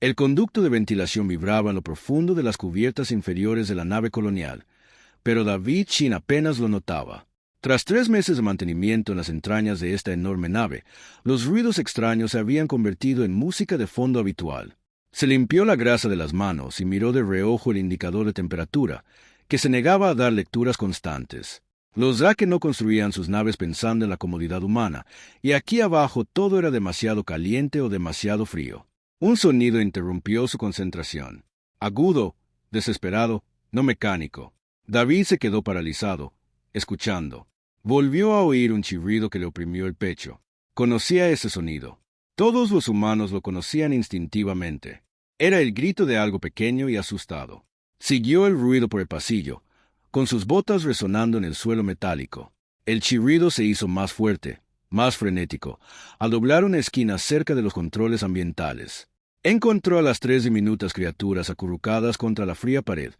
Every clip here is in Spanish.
El conducto de ventilación vibraba en lo profundo de las cubiertas inferiores de la nave colonial, pero David Shin apenas lo notaba. Tras 3 meses de mantenimiento en las entrañas de esta enorme nave, los ruidos extraños se habían convertido en música de fondo habitual. Se limpió la grasa de las manos y miró de reojo el indicador de temperatura, que se negaba a dar lecturas constantes. Los Drake no construían sus naves pensando en la comodidad humana, y aquí abajo todo era demasiado caliente o demasiado frío. Un sonido interrumpió su concentración. Agudo, desesperado, no mecánico. David se quedó paralizado, escuchando. Volvió a oír un chirrido que le oprimió el pecho. Conocía ese sonido. Todos los humanos lo conocían instintivamente. Era el grito de algo pequeño y asustado. Siguió el ruido por el pasillo, con sus botas resonando en el suelo metálico. El chirrido se hizo más fuerte, más frenético, al doblar una esquina cerca de los controles ambientales. Encontró a las 3 diminutas criaturas acurrucadas contra la fría pared,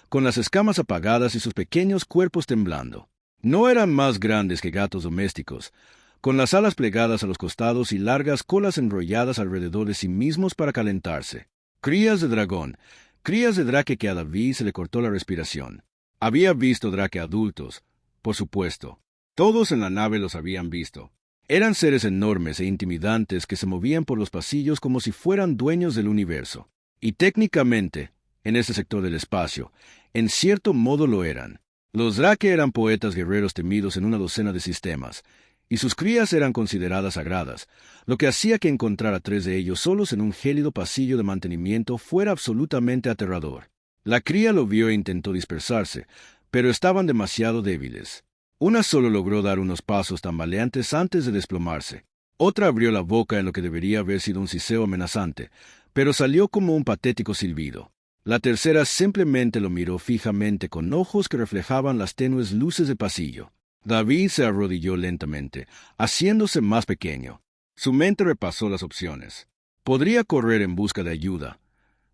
con las escamas apagadas y sus pequeños cuerpos temblando. No eran más grandes que gatos domésticos, con las alas plegadas a los costados y largas colas enrolladas alrededor de sí mismos para calentarse. Crías de dragón, crías de Drake que a David se le cortó la respiración. Había visto Drake adultos, por supuesto. Todos en la nave los habían visto. Eran seres enormes e intimidantes que se movían por los pasillos como si fueran dueños del universo. Y técnicamente, en ese sector del espacio, en cierto modo lo eran. Los Drake eran poetas guerreros temidos en una docena de sistemas, y sus crías eran consideradas sagradas, lo que hacía que encontrar a 3 de ellos solos en un gélido pasillo de mantenimiento fuera absolutamente aterrador. La cría lo vio e intentó dispersarse, pero estaban demasiado débiles. Una solo logró dar unos pasos tambaleantes antes de desplomarse. Otra abrió la boca en lo que debería haber sido un siseo amenazante, pero salió como un patético silbido. La tercera simplemente lo miró fijamente con ojos que reflejaban las tenues luces del pasillo. David se arrodilló lentamente, haciéndose más pequeño. Su mente repasó las opciones. Podría correr en busca de ayuda,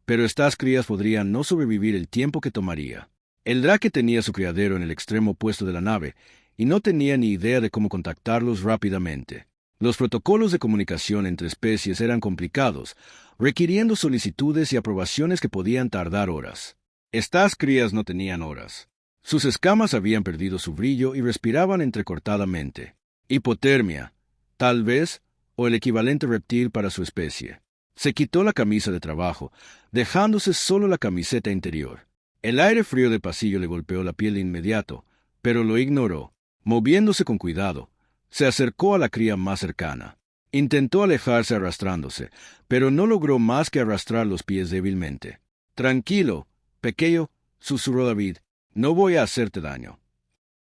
pero estas crías podrían no sobrevivir el tiempo que tomaría. El Drake tenía su criadero en el extremo opuesto de la nave, y no tenía ni idea de cómo contactarlos rápidamente. Los protocolos de comunicación entre especies eran complicados, requiriendo solicitudes y aprobaciones que podían tardar horas. Estas crías no tenían horas. Sus escamas habían perdido su brillo y respiraban entrecortadamente. Hipotermia, tal vez, o el equivalente reptil para su especie. Se quitó la camisa de trabajo, dejándose solo la camiseta interior. El aire frío del pasillo le golpeó la piel de inmediato, pero lo ignoró. Moviéndose con cuidado, se acercó a la cría más cercana. Intentó alejarse arrastrándose, pero no logró más que arrastrar los pies débilmente. «Tranquilo, pequeño», susurró David, «no voy a hacerte daño».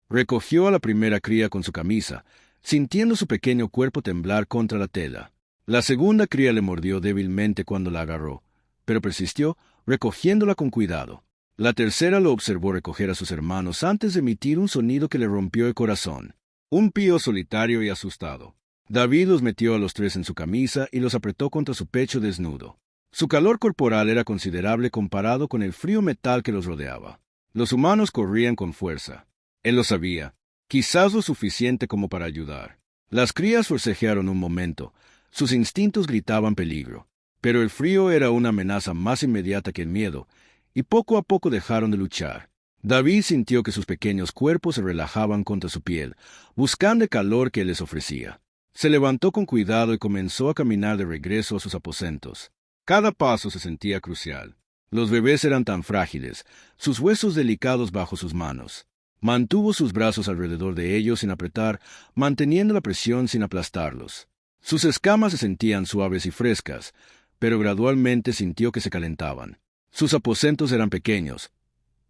Recogió a la primera cría con su camisa, sintiendo su pequeño cuerpo temblar contra la tela. La segunda cría le mordió débilmente cuando la agarró, pero persistió, recogiéndola con cuidado. La tercera lo observó recoger a sus hermanos antes de emitir un sonido que le rompió el corazón. Un pío solitario y asustado. David los metió a los 3 en su camisa y los apretó contra su pecho desnudo. Su calor corporal era considerable comparado con el frío metal que los rodeaba. Los humanos corrían con fuerza. Él lo sabía, quizás lo suficiente como para ayudar. Las crías forcejearon un momento. Sus instintos gritaban peligro. Pero el frío era una amenaza más inmediata que el miedo, y poco a poco dejaron de luchar. David sintió que sus pequeños cuerpos se relajaban contra su piel, buscando el calor que él les ofrecía. Se levantó con cuidado y comenzó a caminar de regreso a sus aposentos. Cada paso se sentía crucial. Los bebés eran tan frágiles, sus huesos delicados bajo sus manos. Mantuvo sus brazos alrededor de ellos sin apretar, manteniendo la presión sin aplastarlos. Sus escamas se sentían suaves y frescas, pero gradualmente sintió que se calentaban. Sus aposentos eran pequeños,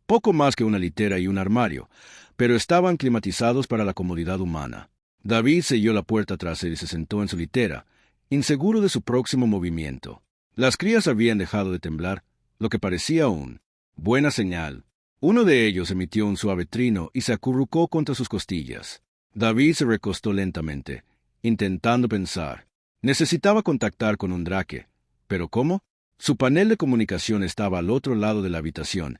poco más que una litera y un armario, pero estaban climatizados para la comodidad humana. David selló la puerta tras él y se sentó en su litera, inseguro de su próximo movimiento. Las crías habían dejado de temblar, lo que parecía buena señal. Uno de ellos emitió un suave trino y se acurrucó contra sus costillas. David se recostó lentamente, intentando pensar. Necesitaba contactar con un Drake, ¿pero cómo? Su panel de comunicación estaba al otro lado de la habitación,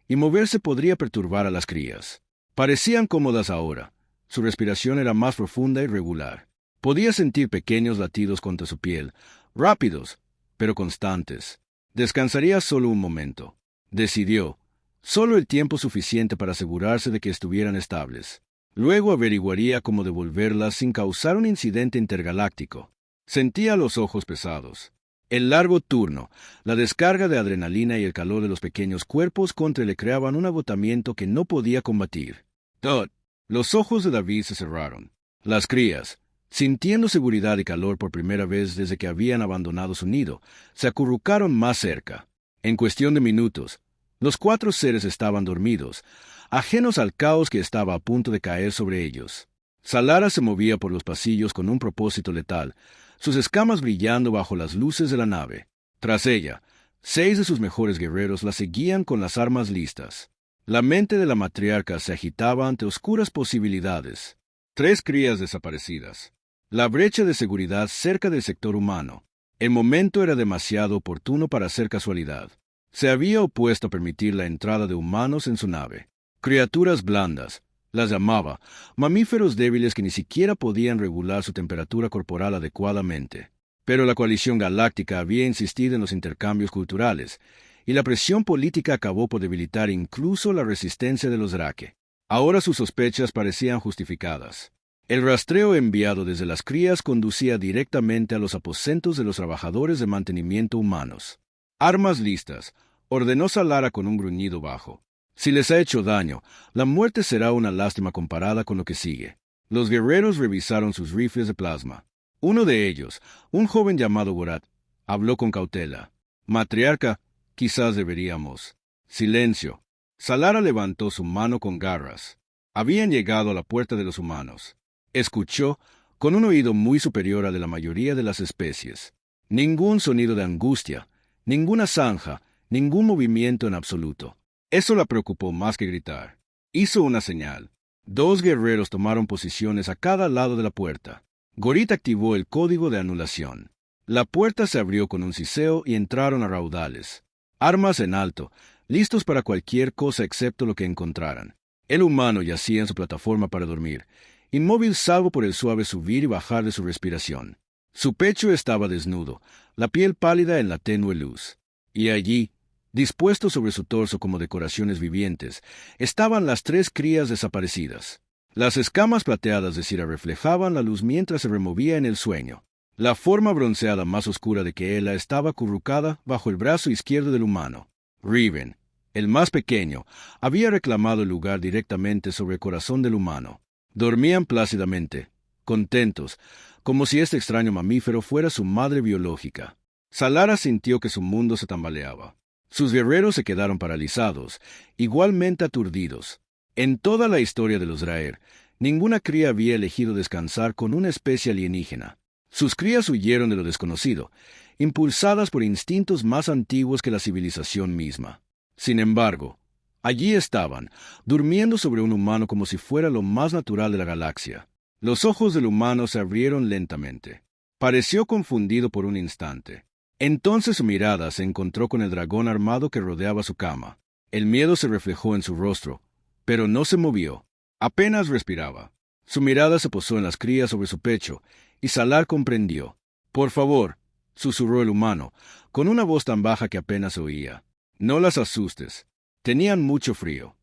y moverse podría perturbar a las crías. Parecían cómodas ahora. Su respiración era más profunda y regular. Podía sentir pequeños latidos contra su piel, rápidos, pero constantes. Descansaría solo un momento. Decidió. Solo el tiempo suficiente para asegurarse de que estuvieran estables. Luego averiguaría cómo devolverlas sin causar un incidente intergaláctico. Sentía los ojos pesados. El largo turno, la descarga de adrenalina y el calor de los pequeños cuerpos contra le creaban un agotamiento que no podía combatir. Todd. Los ojos de David se cerraron. Las crías, sintiendo seguridad y calor por primera vez desde que habían abandonado su nido, se acurrucaron más cerca. En cuestión de minutos, los 4 seres estaban dormidos, ajenos al caos que estaba a punto de caer sobre ellos. Salara se movía por los pasillos con un propósito letal, sus escamas brillando bajo las luces de la nave. Tras ella, 6 de sus mejores guerreros la seguían con las armas listas. La mente de la matriarca se agitaba ante oscuras posibilidades. 3 crías desaparecidas. La brecha de seguridad cerca del sector humano. El momento era demasiado oportuno para ser casualidad. Se había opuesto a permitir la entrada de humanos en su nave. Criaturas blandas, las llamaba, mamíferos débiles que ni siquiera podían regular su temperatura corporal adecuadamente. Pero la coalición galáctica había insistido en los intercambios culturales, y la presión política acabó por debilitar incluso la resistencia de los Drake. Ahora sus sospechas parecían justificadas. El rastreo enviado desde las crías conducía directamente a los aposentos de los trabajadores de mantenimiento humanos. Armas listas, ordenó Salara con un gruñido bajo. Si les ha hecho daño, la muerte será una lástima comparada con lo que sigue. Los guerreros revisaron sus rifles de plasma. Uno de ellos, un joven llamado Gorat, habló con cautela. Matriarca, quizás deberíamos. Silencio. Salara levantó su mano con garras. Habían llegado a la puerta de los humanos. Escuchó, con un oído muy superior al de la mayoría de las especies. Ningún sonido de angustia, ninguna zanja, ningún movimiento en absoluto. Eso la preocupó más que gritar. Hizo una señal. 2 guerreros tomaron posiciones a cada lado de la puerta. Gorit activó el código de anulación. La puerta se abrió con un siseo y entraron a raudales. Armas en alto, listos para cualquier cosa excepto lo que encontraran. El humano yacía en su plataforma para dormir, inmóvil salvo por el suave subir y bajar de su respiración. Su pecho estaba desnudo, la piel pálida en la tenue luz. Y allí, dispuestos sobre su torso como decoraciones vivientes, estaban las 3 crías desaparecidas. Las escamas plateadas de Cira reflejaban la luz mientras se removía en el sueño. La forma bronceada más oscura de Keela estaba acurrucada bajo el brazo izquierdo del humano. Riven, el más pequeño, había reclamado el lugar directamente sobre el corazón del humano. Dormían plácidamente, contentos, como si este extraño mamífero fuera su madre biológica. Salara sintió que su mundo se tambaleaba. Sus guerreros se quedaron paralizados, igualmente aturdidos. En toda la historia de los Draer, ninguna cría había elegido descansar con una especie alienígena. Sus crías huyeron de lo desconocido, impulsadas por instintos más antiguos que la civilización misma. Sin embargo, allí estaban, durmiendo sobre un humano como si fuera lo más natural de la galaxia. Los ojos del humano se abrieron lentamente. Pareció confundido por un instante. Entonces su mirada se encontró con el dragón armado que rodeaba su cama. El miedo se reflejó en su rostro, pero no se movió. Apenas respiraba. Su mirada se posó en las crías sobre su pecho, y Salar comprendió. «Por favor», susurró el humano, con una voz tan baja que apenas se oía. «No las asustes. Tenían mucho frío».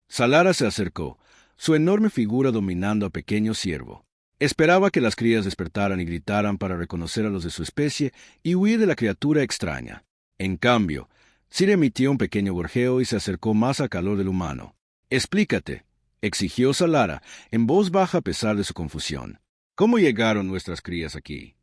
Salara se acercó, su enorme figura dominando a pequeño ciervo. Esperaba que las crías despertaran y gritaran para reconocer a los de su especie y huir de la criatura extraña. En cambio, Cira emitió un pequeño gorjeo y se acercó más al calor del humano. «Explícate», exigió Salara, en voz baja a pesar de su confusión. «¿Cómo llegaron nuestras crías aquí?»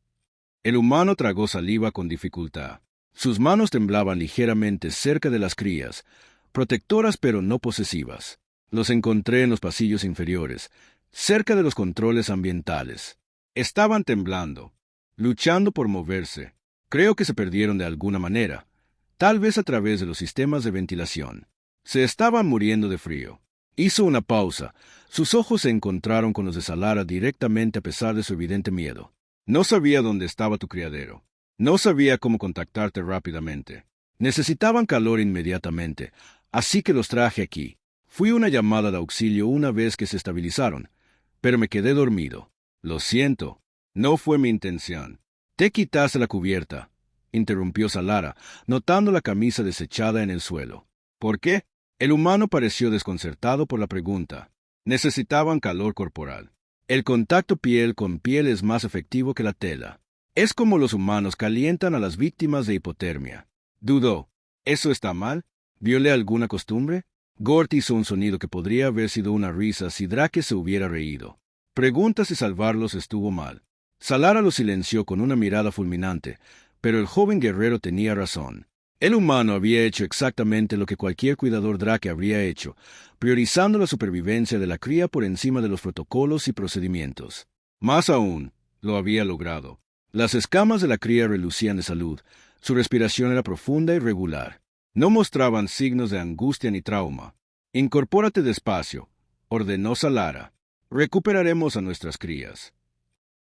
El humano tragó saliva con dificultad. Sus manos temblaban ligeramente cerca de las crías, protectoras pero no posesivas. Los encontré en los pasillos inferiores, cerca de los controles ambientales. Estaban temblando, luchando por moverse. Creo que se perdieron de alguna manera, tal vez a través de los sistemas de ventilación. Se estaban muriendo de frío. Hizo una pausa. Sus ojos se encontraron con los de Salara directamente a pesar de su evidente miedo. «No sabía dónde estaba tu criadero. No sabía cómo contactarte rápidamente. Necesitaban calor inmediatamente, así que los traje aquí. Fui una llamada de auxilio una vez que se estabilizaron, pero me quedé dormido. Lo siento. No fue mi intención. Te quitaste la cubierta. interrumpió Salara, notando la camisa desechada en el suelo. ¿Por qué? El humano pareció desconcertado por la pregunta. Necesitaban calor corporal. El contacto piel con piel es más efectivo que la tela. Es como los humanos calientan a las víctimas de hipotermia. Dudó. ¿Eso está mal? ¿Violé alguna costumbre? Gort hizo un sonido que podría haber sido una risa si Drake se hubiera reído. Pregunta si salvarlos estuvo mal. Salara lo silenció con una mirada fulminante, pero el joven guerrero tenía razón. El humano había hecho exactamente lo que cualquier cuidador Drake habría hecho, priorizando la supervivencia de la cría por encima de los protocolos y procedimientos. Más aún, lo había logrado. Las escamas de la cría relucían de salud, su respiración era profunda y regular. No mostraban signos de angustia ni trauma. «Incorpórate despacio», ordenó Salara. «Recuperaremos a nuestras crías».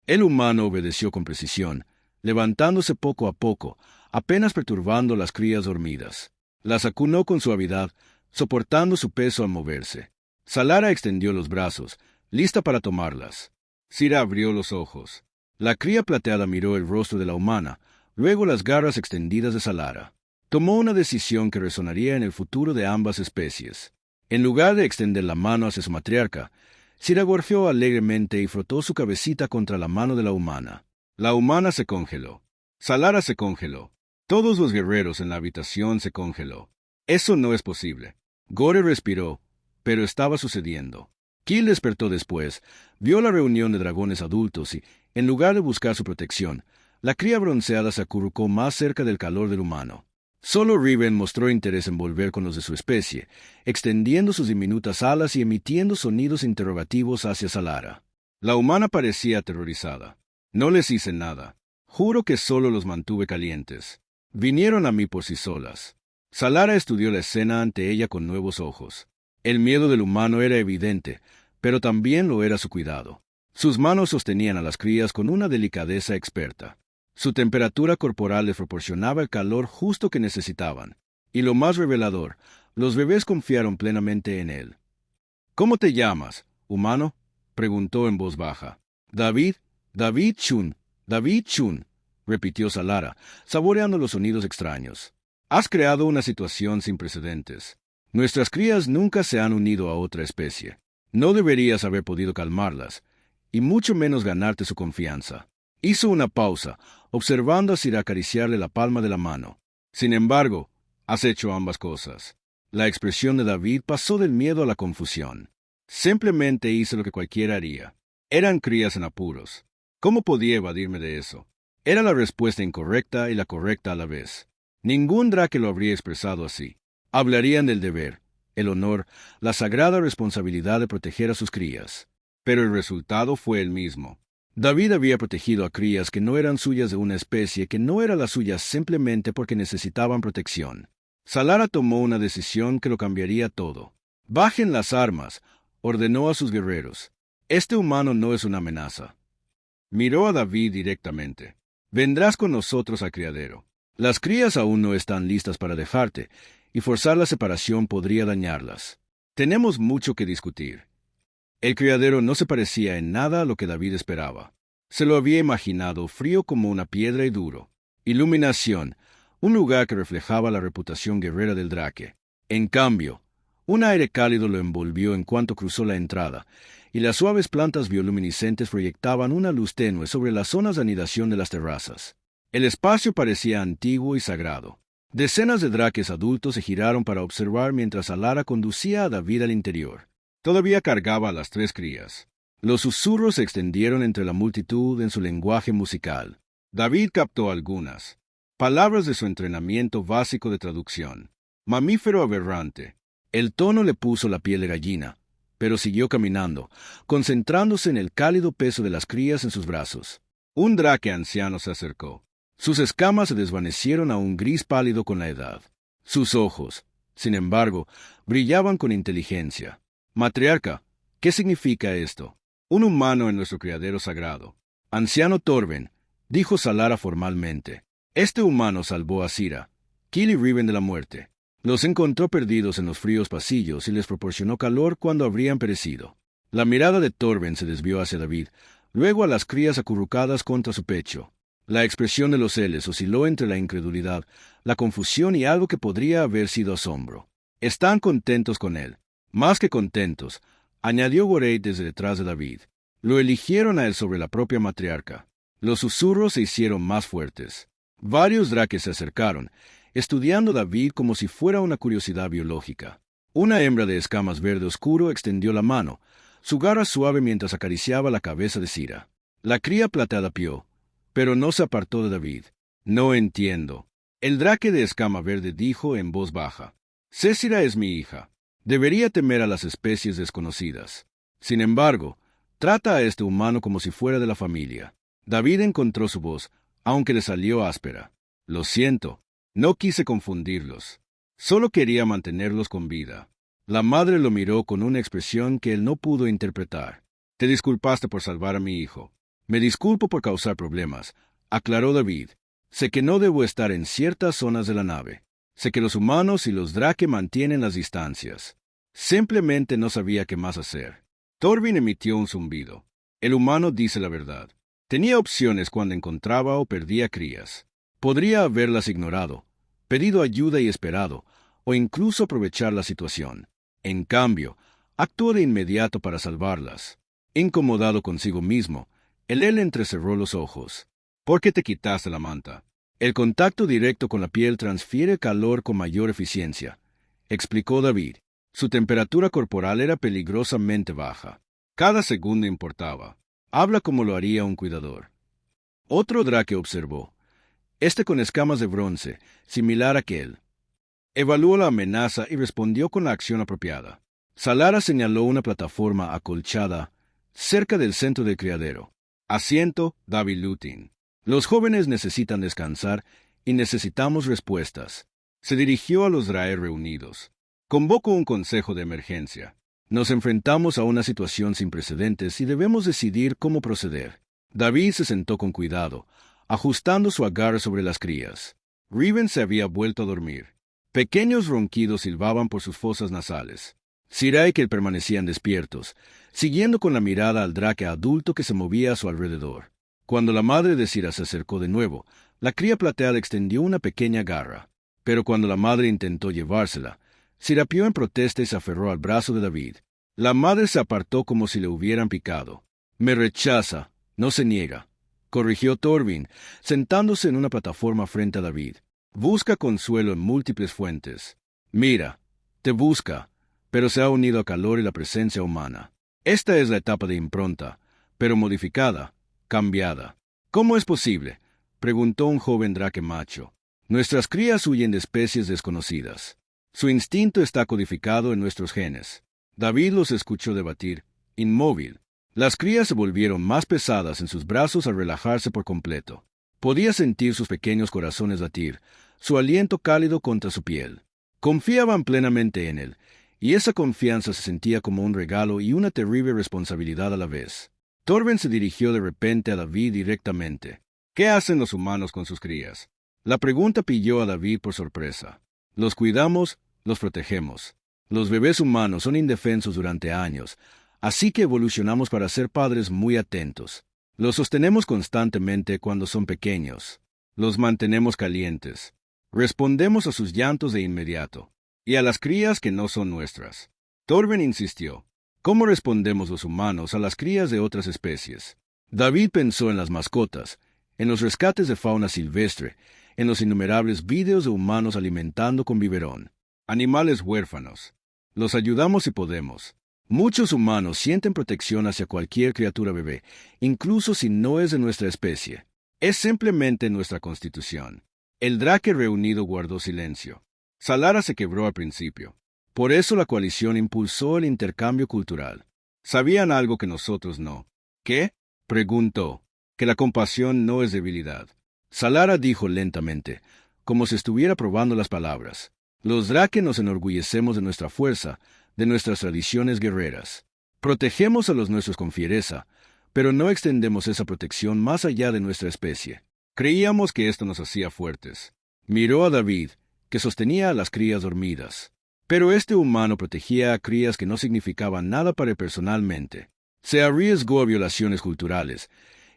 El humano obedeció con precisión, levantándose poco a poco, apenas perturbando las crías dormidas. Las acunó con suavidad, soportando su peso al moverse. Salara extendió los brazos, lista para tomarlas. Sira abrió los ojos. La cría plateada miró el rostro de la humana, luego las garras extendidas de Salara. Tomó una decisión que resonaría en el futuro de ambas especies. En lugar de extender la mano hacia su matriarca, Sira gorjeó alegremente y frotó su cabecita contra la mano de la humana. La humana se congeló. Salara se congeló. Todos los guerreros en la habitación se congeló. Eso no es posible. Gore respiró, pero estaba sucediendo. Kill despertó después, vio la reunión de dragones adultos y, en lugar de buscar su protección, la cría bronceada se acurrucó más cerca del calor del humano. Solo Riven mostró interés en volver con los de su especie, extendiendo sus diminutas alas y emitiendo sonidos interrogativos hacia Salara. La humana parecía aterrorizada. No les hice nada. Juro que solo los mantuve calientes. Vinieron a mí por sí solas. Salara estudió la escena ante ella con nuevos ojos. El miedo del humano era evidente, pero también lo era su cuidado. Sus manos sostenían a las crías con una delicadeza experta. Su temperatura corporal les proporcionaba el calor justo que necesitaban. Y lo más revelador, los bebés confiaron plenamente en él. «¿Cómo te llamas, humano?», preguntó en voz baja. «David, David Chun, David Chun», repitió Salara, saboreando los sonidos extraños. «Has creado una situación sin precedentes. Nuestras crías nunca se han unido a otra especie. No deberías haber podido calmarlas, y mucho menos ganarte su confianza». Hizo una pausa, observando a Sira acariciarle la palma de la mano. «Sin embargo, has hecho ambas cosas». La expresión de David pasó del miedo a la confusión. «Simplemente hice lo que cualquiera haría. Eran crías en apuros. ¿Cómo podía evadirme de eso?» Era la respuesta incorrecta y la correcta a la vez. Ningún Drake lo habría expresado así. Hablarían del deber, el honor, la sagrada responsabilidad de proteger a sus crías. Pero el resultado fue el mismo. David había protegido a crías que no eran suyas de una especie que no era la suya simplemente porque necesitaban protección. Salara tomó una decisión que lo cambiaría todo. «Bajen las armas», ordenó a sus guerreros. «Este humano no es una amenaza». Miró a David directamente. «Vendrás con nosotros al criadero. Las crías aún no están listas para dejarte, y forzar la separación podría dañarlas. Tenemos mucho que discutir». El criadero no se parecía en nada a lo que David esperaba. Se lo había imaginado frío como una piedra y duro. Iluminación, un lugar que reflejaba la reputación guerrera del Drake. En cambio, un aire cálido lo envolvió en cuanto cruzó la entrada, y las suaves plantas bioluminiscentes proyectaban una luz tenue sobre las zonas de anidación de las terrazas. El espacio parecía antiguo y sagrado. Decenas de Drakes adultos se giraron para observar mientras Salara conducía a David al interior. Todavía cargaba a las 3 crías. Los susurros se extendieron entre la multitud en su lenguaje musical. David captó algunas. Palabras de su entrenamiento básico de traducción. «Mamífero aberrante». El tono le puso la piel de gallina, pero siguió caminando, concentrándose en el cálido peso de las crías en sus brazos. Un Drake anciano se acercó. Sus escamas se desvanecieron a un gris pálido con la edad. Sus ojos, sin embargo, brillaban con inteligencia. «Matriarca, ¿qué significa esto?» «Un humano en nuestro criadero sagrado». «Anciano Torben», dijo Salara formalmente. «Este humano salvó a Sira, Kill y Riven de la muerte. Los encontró perdidos en los fríos pasillos y les proporcionó calor cuando habrían perecido». La mirada de Torben se desvió hacia David, luego a las crías acurrucadas contra su pecho. La expresión de los L's osciló entre la incredulidad, la confusión y algo que podría haber sido asombro. «Están contentos con él». «Más que contentos», añadió Gorey desde detrás de David. «Lo eligieron a él sobre la propia matriarca». Los susurros se hicieron más fuertes. Varios draques se acercaron, estudiando a David como si fuera una curiosidad biológica. Una hembra de escamas verde oscuro extendió la mano, su garra suave mientras acariciaba la cabeza de Cira. La cría plateada pió, pero no se apartó de David. «No entiendo». El drake de escama verde dijo en voz baja. «Cécira es mi hija. Debería temer a las especies desconocidas. Sin embargo, trata a este humano como si fuera de la familia». David encontró su voz, aunque le salió áspera. «Lo siento, no quise confundirlos. Solo quería mantenerlos con vida». La madre lo miró con una expresión que él no pudo interpretar. «Te disculpaste por salvar a mi hijo». «Me disculpo por causar problemas», aclaró David. «Sé que no debo estar en ciertas zonas de la nave. Sé que los humanos y los drake mantienen las distancias. Simplemente no sabía qué más hacer». Torvin emitió un zumbido. «El humano dice la verdad. Tenía opciones cuando encontraba o perdía crías. Podría haberlas ignorado, pedido ayuda y esperado, o incluso aprovechar la situación. En cambio, actuó de inmediato para salvarlas». Incomodado consigo mismo, él entrecerró los ojos. «¿Por qué te quitaste la manta?» «El contacto directo con la piel transfiere calor con mayor eficiencia», explicó David. Su temperatura corporal era peligrosamente baja. Cada segundo importaba. «Habla como lo haría un cuidador». Otro drake observó, este con escamas de bronce, similar a aquel. Evaluó la amenaza y respondió con la acción apropiada. Salara señaló una plataforma acolchada cerca del centro del criadero. «Asiento, David Lutin. Los jóvenes necesitan descansar y necesitamos respuestas». Se dirigió a los Drae reunidos. «Convoco un consejo de emergencia. Nos enfrentamos a una situación sin precedentes y debemos decidir cómo proceder». David se sentó con cuidado, ajustando su agarre sobre las crías. Riven se había vuelto a dormir. Pequeños ronquidos silbaban por sus fosas nasales. Cira y Kel permanecían despiertos, siguiendo con la mirada al drake adulto que se movía a su alrededor. Cuando la madre de Cira se acercó de nuevo, la cría plateada extendió una pequeña garra. Pero cuando la madre intentó llevársela, Cira pió en protesta y se aferró al brazo de David. La madre se apartó como si le hubieran picado. «Me rechaza, no se niega», corrigió Torvin, sentándose en una plataforma frente a David. «Busca consuelo en múltiples fuentes. Mira, te busca, pero se ha unido a calor y la presencia humana. Esta es la etapa de impronta, pero modificada, cambiada». «¿Cómo es posible?», preguntó un joven drake macho. «Nuestras crías huyen de especies desconocidas. Su instinto está codificado en nuestros genes». David los escuchó debatir, inmóvil. Las crías se volvieron más pesadas en sus brazos al relajarse por completo. Podía sentir sus pequeños corazones latir, su aliento cálido contra su piel. Confiaban plenamente en él, y esa confianza se sentía como un regalo y una terrible responsabilidad a la vez. Torben se dirigió de repente a David directamente. «¿Qué hacen los humanos con sus crías?». La pregunta pilló a David por sorpresa. «Los cuidamos, los protegemos. Los bebés humanos son indefensos durante años, así que evolucionamos para ser padres muy atentos. Los sostenemos constantemente cuando son pequeños. Los mantenemos calientes. Respondemos a sus llantos de inmediato. Y a las crías que no son nuestras». Torben insistió. «¿Cómo respondemos los humanos a las crías de otras especies?». David pensó en las mascotas, en los rescates de fauna silvestre, en los innumerables vídeos de humanos alimentando con biberón. Animales huérfanos. Los ayudamos si podemos. Muchos humanos sienten protección hacia cualquier criatura bebé, incluso si no es de nuestra especie. Es simplemente nuestra constitución». El drake reunido guardó silencio. Salara se quebró al principio. Por eso la coalición impulsó el intercambio cultural. Sabían algo que nosotros no. «¿Qué?», preguntó. «Que la compasión no es debilidad». Salara dijo lentamente, como si estuviera probando las palabras. «Los drake nos enorgullecemos de nuestra fuerza, de nuestras tradiciones guerreras. Protegemos a los nuestros con fiereza, pero no extendemos esa protección más allá de nuestra especie. Creíamos que esto nos hacía fuertes». Miró a David, que sostenía a las crías dormidas. Pero este humano protegía a crías que no significaban nada para él personalmente. Se arriesgó a violaciones culturales,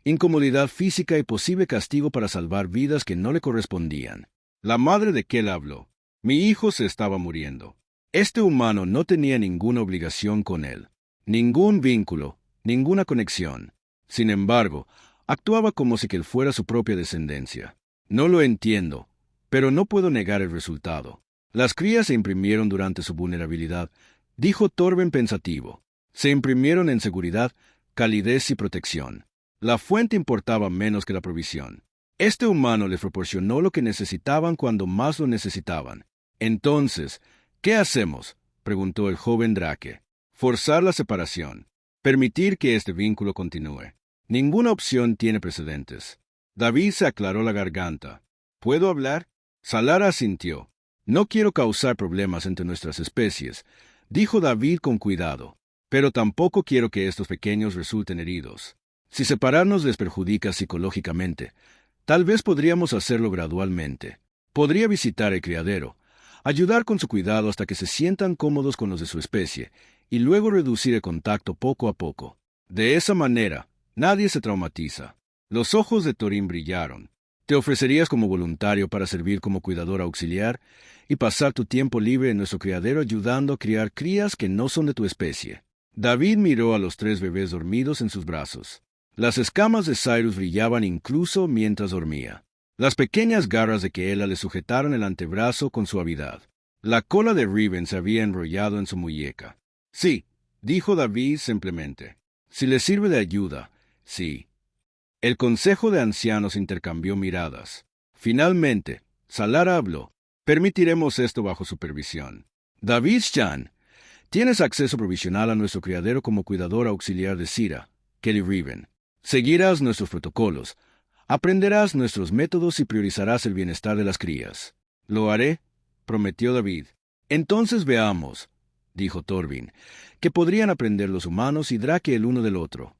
incomodidad física y posible castigo para salvar vidas que no le correspondían. La madre de Kel habló. Mi hijo se estaba muriendo. Este humano no tenía ninguna obligación con él, ningún vínculo, ninguna conexión. Sin embargo, actuaba como si él fuera su propia descendencia. No lo entiendo, pero no puedo negar el resultado. Las crías se imprimieron durante su vulnerabilidad, dijo Torben pensativo. Se imprimieron en seguridad, calidez y protección. La fuente importaba menos que la provisión. Este humano les proporcionó lo que necesitaban cuando más lo necesitaban. Entonces, ¿qué hacemos?, preguntó el joven Drake. Forzar la separación. Permitir que este vínculo continúe. Ninguna opción tiene precedentes. David se aclaró la garganta. ¿Puedo hablar? Salara asintió. No quiero causar problemas entre nuestras especies, dijo David con cuidado. Pero tampoco quiero que estos pequeños resulten heridos. Si separarnos les perjudica psicológicamente, tal vez podríamos hacerlo gradualmente. Podría visitar el criadero, ayudar con su cuidado hasta que se sientan cómodos con los de su especie, y luego reducir el contacto poco a poco. De esa manera, nadie se traumatiza. Los ojos de Thorin brillaron. ¿Te ofrecerías como voluntario para servir como cuidador auxiliar y pasar tu tiempo libre en nuestro criadero ayudando a criar crías que no son de tu especie? David miró a los 3 bebés dormidos en sus brazos. Las escamas de Cyrus brillaban incluso mientras dormía. Las pequeñas garras de Keela le sujetaron el antebrazo con suavidad. La cola de Riven se había enrollado en su muñeca. Sí, dijo David simplemente. Si le sirve de ayuda, sí. El consejo de ancianos intercambió miradas. Finalmente, Salara habló. Permitiremos esto bajo supervisión. David-chan, tienes acceso provisional a nuestro criadero como cuidador auxiliar de Sira, Kelly Riven. Seguirás nuestros protocolos, aprenderás nuestros métodos y priorizarás el bienestar de las crías. Lo haré, prometió David. Entonces veamos, dijo Torvin, que podrían aprender los humanos y Drake el uno del otro.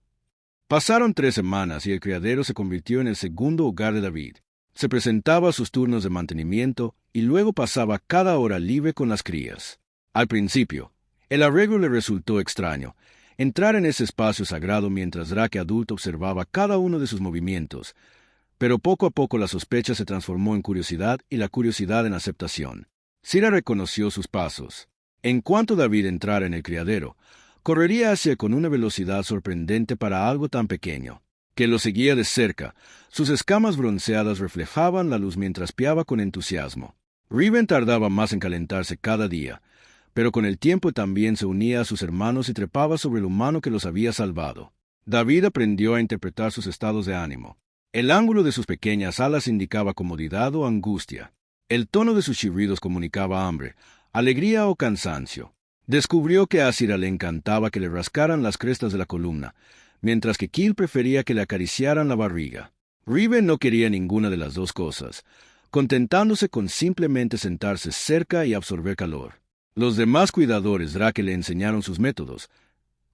Pasaron 3 semanas y el criadero se convirtió en el segundo hogar de David. Se presentaba a sus turnos de mantenimiento y luego pasaba cada hora libre con las crías. Al principio, el arreglo le resultó extraño. Entrar en ese espacio sagrado mientras Drake adulto observaba cada uno de sus movimientos, pero poco a poco la sospecha se transformó en curiosidad y la curiosidad en aceptación. Sira reconoció sus pasos. En cuanto David entrara en el criadero, correría hacia él con una velocidad sorprendente para algo tan pequeño, que lo seguía de cerca. Sus escamas bronceadas reflejaban la luz mientras piaba con entusiasmo. Riven tardaba más en calentarse cada día, pero con el tiempo también se unía a sus hermanos y trepaba sobre el humano que los había salvado. David aprendió a interpretar sus estados de ánimo. El ángulo de sus pequeñas alas indicaba comodidad o angustia. El tono de sus chirridos comunicaba hambre, alegría o cansancio. Descubrió que a Sira le encantaba que le rascaran las crestas de la columna, mientras que Kill prefería que le acariciaran la barriga. Riven no quería ninguna de las dos cosas, contentándose con simplemente sentarse cerca y absorber calor. Los demás cuidadores Drake le enseñaron sus métodos: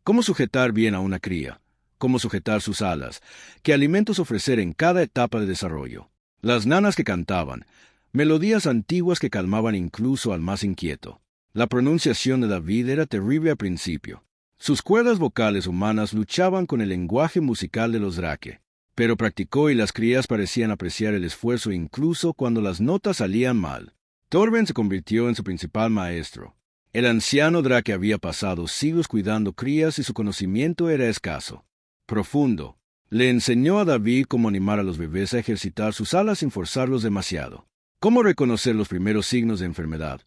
cómo sujetar bien a una cría, cómo sujetar sus alas, qué alimentos ofrecer en cada etapa de desarrollo. Las nanas que cantaban, melodías antiguas que calmaban incluso al más inquieto. La pronunciación de David era terrible al principio. Sus cuerdas vocales humanas luchaban con el lenguaje musical de los Drake, pero practicó y las crías parecían apreciar el esfuerzo incluso cuando las notas salían mal. Torben se convirtió en su principal maestro. El anciano Drake había pasado siglos cuidando crías y su conocimiento era escaso. Profundo. Le enseñó a David cómo animar a los bebés a ejercitar sus alas sin forzarlos demasiado, cómo reconocer los primeros signos de enfermedad,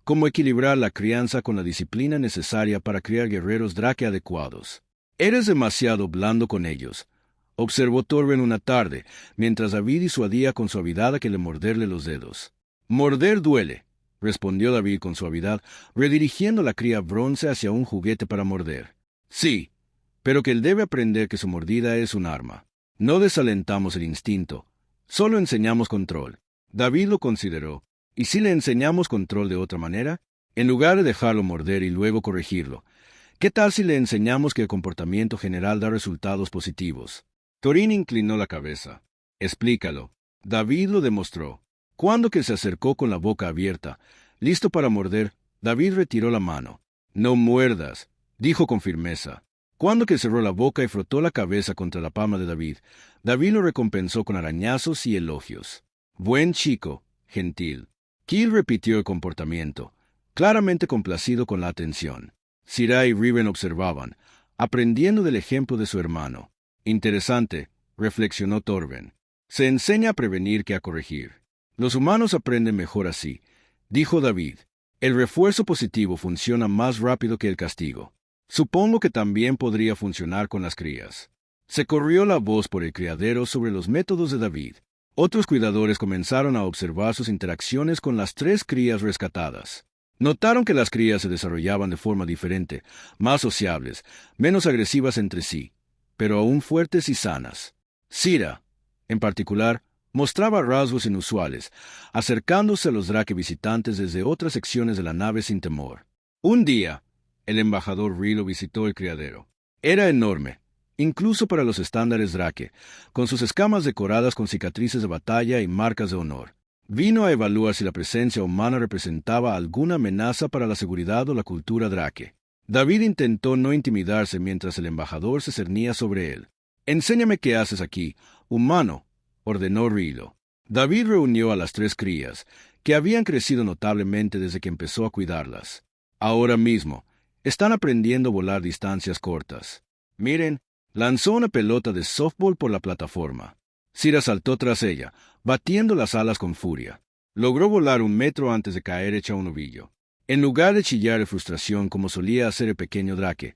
cómo equilibrar la crianza con la disciplina necesaria para criar guerreros Drake adecuados. «Eres demasiado blando con ellos», observó Torben una tarde, mientras David disuadía con suavidad a que le morderle los dedos. «Morder duele», respondió David con suavidad, redirigiendo la cría bronce hacia un juguete para morder. «Sí, pero que él debe aprender que su mordida es un arma. No desalentamos el instinto, solo enseñamos control». David lo consideró. ¿Y si le enseñamos control de otra manera? En lugar de dejarlo morder y luego corregirlo, ¿qué tal si le enseñamos que el comportamiento general da resultados positivos? Thorin inclinó la cabeza. «Explícalo». David lo demostró. Cuando que se acercó con la boca abierta, listo para morder, David retiró la mano. «No muerdas», dijo con firmeza. Cuando que cerró la boca y frotó la cabeza contra la palma de David, David lo recompensó con arañazos y elogios. Buen chico, gentil. Kil repitió el comportamiento, claramente complacido con la atención. Sirá y Riven observaban, aprendiendo del ejemplo de su hermano. Interesante, reflexionó Torben. Se enseña a prevenir que a corregir. Los humanos aprenden mejor así, dijo David. El refuerzo positivo funciona más rápido que el castigo. Supongo que también podría funcionar con las crías. Se corrió la voz por el criadero sobre los métodos de David. Otros cuidadores comenzaron a observar sus interacciones con las 3 crías rescatadas. Notaron que las crías se desarrollaban de forma diferente, más sociables, menos agresivas entre sí, pero aún fuertes y sanas. Sira, en particular, mostraba rasgos inusuales, acercándose a los Drake visitantes desde otras secciones de la nave sin temor. Un día, el embajador Rilo visitó el criadero. Era enorme, incluso para los estándares Drake, con sus escamas decoradas con cicatrices de batalla y marcas de honor. Vino a evaluar si la presencia humana representaba alguna amenaza para la seguridad o la cultura Drake. David intentó no intimidarse mientras el embajador se cernía sobre él. «Enséñame qué haces aquí, humano», ordenó Rilo. David reunió a las 3 crías, que habían crecido notablemente desde que empezó a cuidarlas. Ahora mismo, están aprendiendo a volar distancias cortas. Miren, lanzó una pelota de softball por la plataforma. Sira saltó tras ella, batiendo las alas con furia. Logró volar 1 metro antes de caer hecha un ovillo. En lugar de chillar de frustración como solía hacer el pequeño Drake,